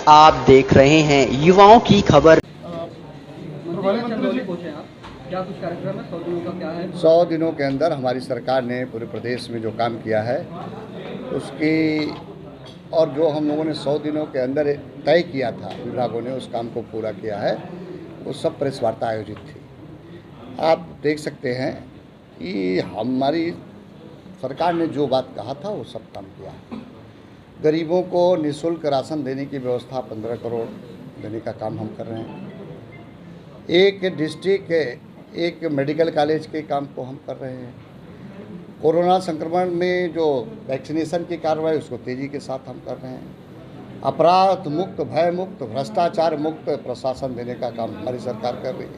आप देख रहे हैं युवाओं की खबर। क्या कुछ कार्यक्रम है 100 दिनों का, क्या है? 100 दिनों के अंदर हमारी सरकार ने पूरे प्रदेश में जो काम किया है उसकी, और जो हम लोगों ने 100 दिनों के अंदर तय किया था, विभागों ने उस काम को पूरा किया है। वो सब प्रेस वार्ता आयोजित थी। आप देख सकते हैं कि हमारी सरकार ने जो बात कहा था वो सब काम किया है। गरीबों को निःशुल्क राशन देने की व्यवस्था 15 करोड़ देने का काम हम कर रहे हैं। एक डिस्ट्रिक्ट एक मेडिकल कॉलेज के काम को हम कर रहे हैं। कोरोना संक्रमण में जो वैक्सीनेशन की कार्रवाई उसको तेज़ी के साथ हम कर रहे हैं। अपराध मुक्त, भय मुक्त, भ्रष्टाचार मुक्त प्रशासन देने का काम हमारी सरकार कर रही है।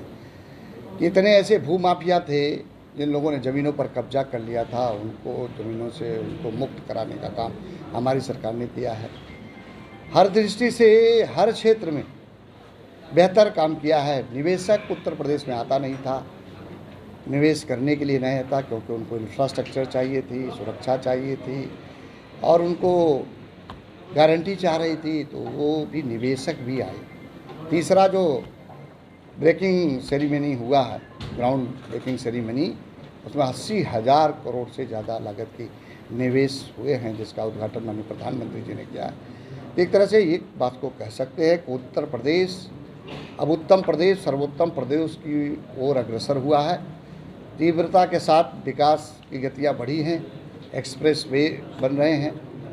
कितने ऐसे भूमाफिया थे जिन लोगों ने ज़मीनों पर कब्जा कर लिया था, उनको ज़मीनों से उनको मुक्त कराने का काम हमारी सरकार ने किया है। हर दृष्टि से हर क्षेत्र में बेहतर काम किया है। निवेशक उत्तर प्रदेश में आता नहीं था, निवेश करने के लिए नहीं आता, क्योंकि उनको इंफ्रास्ट्रक्चर चाहिए थी, सुरक्षा चाहिए थी और उनको गारंटी चाह रही थी, तो वो भी निवेशक भी आए। तीसरा जो ब्रेकिंग सेरेमनी हुआ है, ग्राउंड ब्रेकिंग सेरेमनी, उसमें 80,000 करोड़ से ज़्यादा लागत की निवेश हुए हैं, जिसका उद्घाटन माननीय प्रधानमंत्री जी ने किया है। एक तरह से एक बात को कह सकते हैं कि उत्तर प्रदेश अब उत्तम प्रदेश, सर्वोत्तम प्रदेश की ओर अग्रसर हुआ है। तीव्रता के साथ विकास की गतियाँ बढ़ी हैं, एक्सप्रेस वे बन रहे हैं।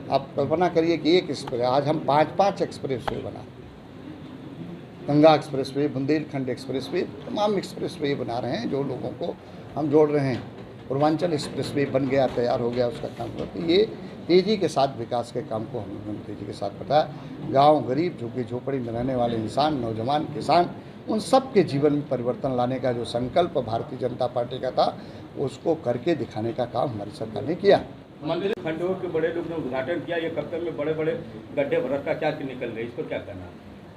आप कल्पना करिए कि एक एक्सप्रेस, आज हम 5-5 एक्सप्रेस वे बना, Ganga express way, Bundelkhand express way, तमाम एक्सप्रेस वे बना रहे हैं, जो लोगों को हम जोड़ रहे हैं। पूर्वांचल एक्सप्रेस वे बन गया, तैयार हो गया, उसका काम करते। ये तेज़ी के साथ विकास के काम को हम लोगों ने तेज़ी के साथ बताया। गांव, गरीब, झुग्गी झोपड़ी में रहने वाले इंसान, नौजवान, किसान, उन सब के जीवन में परिवर्तन लाने का जो संकल्प भारतीय जनता पार्टी का था, उसको करके दिखाने का काम हमारी सरकार ने किया। मंदिर खंडों के बड़े लोग ने उद्घाटन किया, ये कब तक में बड़े बड़े गड्ढे भ्रष्टाचार के निकल रहे, इसको क्या करना है?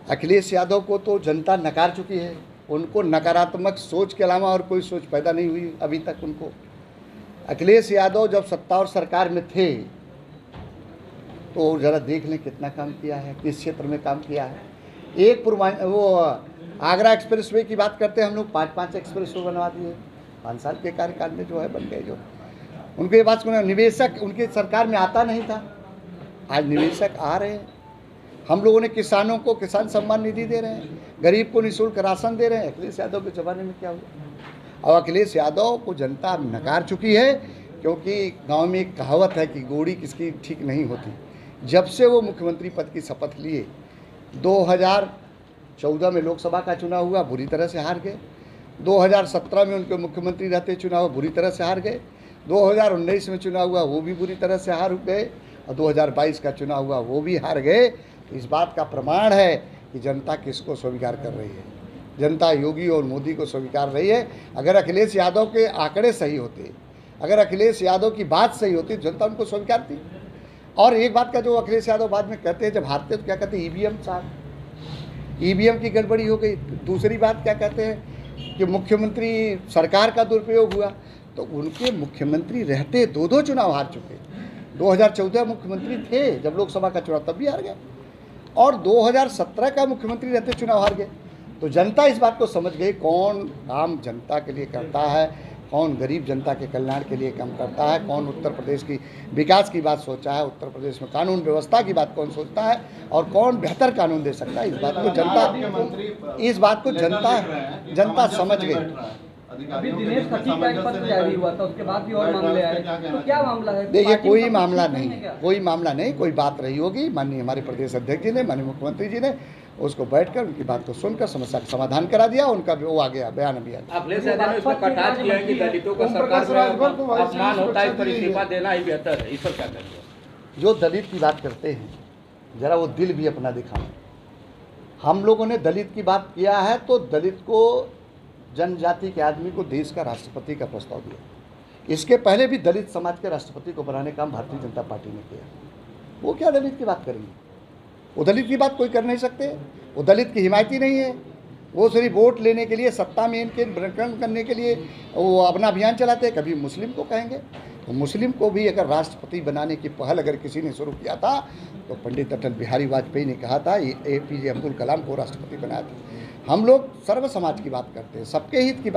अखिलेश यादव को तो जनता नकार चुकी है। उनको नकारात्मक सोच के अलावा और कोई सोच पैदा नहीं हुई अभी तक उनको। अखिलेश यादव जब सत्ता और सरकार में थे तो ज़रा देख लें कितना काम किया है, किस क्षेत्र में काम किया है। एक वो आगरा एक्सप्रेस वे की बात करते हैं, हम लोग 5-5 एक्सप्रेस वे बनवा दिए 5 साल के कार्यकाल में, जो है बन गए। जो उनके पास निवेशक उनकी सरकार में आता नहीं था, आज निवेशक आ रहे हैं। हम लोगों ने किसानों को किसान सम्मान निधि दे रहे हैं, गरीब को निःशुल्क राशन दे रहे हैं। अखिलेश यादव के ज़माने में क्या हुआ? और अखिलेश यादव को जनता नकार चुकी है, क्योंकि गांव में एक कहावत है कि गोड़ी किसकी ठीक नहीं होती। जब से वो मुख्यमंत्री पद की शपथ लिए, 2014 में लोकसभा का चुनाव हुआ, बुरी तरह से हार गए। 2017 में उनके मुख्यमंत्री रहते चुनाव, बुरी तरह से हार गए। 2019 में चुनाव हुआ, वो भी बुरी तरह से हार गए। और 2022 का चुनाव हुआ, वो भी हार गए। इस बात का प्रमाण है कि जनता किसको स्वीकार कर रही है। जनता योगी और मोदी को स्वीकार रही है। अगर अखिलेश यादव के आंकड़े सही होते, अगर अखिलेश यादव की बात सही होती, जनता उनको स्वीकारती। और एक बात का जो अखिलेश यादव बाद में कहते हैं, जब हारते तो क्या कहते हैं, ईवीएम साहब, ईवीएम की गड़बड़ी हो गई। दूसरी बात क्या कहते हैं कि मुख्यमंत्री सरकार का दुरुपयोग हुआ। तो उनके मुख्यमंत्री रहते 2-2 चुनाव हार चुके। 2014 मुख्यमंत्री थे जब लोकसभा का चुनाव, तब भी हार गए, और 2017 का मुख्यमंत्री रहते चुनाव हार गए। तो जनता इस बात को समझ गई कौन काम जनता के लिए करता है, कौन गरीब जनता के कल्याण के लिए काम करता है, कौन उत्तर प्रदेश की विकास की बात सोचा है, उत्तर प्रदेश में कानून व्यवस्था की बात कौन सोचता है, और कौन बेहतर कानून दे सकता है। इस बात को जनता समझ गई। अभी दिनेश खत्री का एक पत्र जारी हुआ था, उसके बाद भी और मामले आए, तो क्या मामला है? देखिए, कोई मामला नहीं, कोई बात रही होगी। माननीय हमारे प्रदेश अध्यक्ष जी ने, माननीय मुख्यमंत्री जी ने उसको बैठकर उनकी बात को सुनकर समस्या का समाधान करा दिया। उनका वो आ गया, बयान भी आ गया। अखिलेश यादव ने उसमें कटाक्ष किया है कि दलितों का सरकार में अपमान होता है, इस पर इस्तीफा देना ही बेहतर है, इस पर क्या करेंगे? जो दलित की बात करते हैं, जरा वो दिल भी अपना दिखाएं। हम लोगों ने दलित की बात किया है तो दलित को, जनजाति के आदमी को देश का राष्ट्रपति का प्रस्ताव दिया। इसके पहले भी दलित समाज के राष्ट्रपति को बनाने का काम भारतीय जनता पार्टी ने किया। वो क्या दलित की बात करेंगे? वो दलित की बात कोई कर नहीं सकते। वो दलित की हिमायती नहीं है, वो सिर्फ वोट लेने के लिए, सत्ता में इनके विकर्ण करने के लिए वो अपना अभियान चलाते हैं। कभी मुस्लिम को कहेंगे, तो मुस्लिम को भी अगर राष्ट्रपति बनाने की पहल अगर किसी ने शुरू किया था तो पंडित अटल बिहारी वाजपेयी ने कहा था, APJ अब्दुल कलाम को राष्ट्रपति बनाया था। हम लोग सर्व समाज की बात करते हैं, सबके हित की बात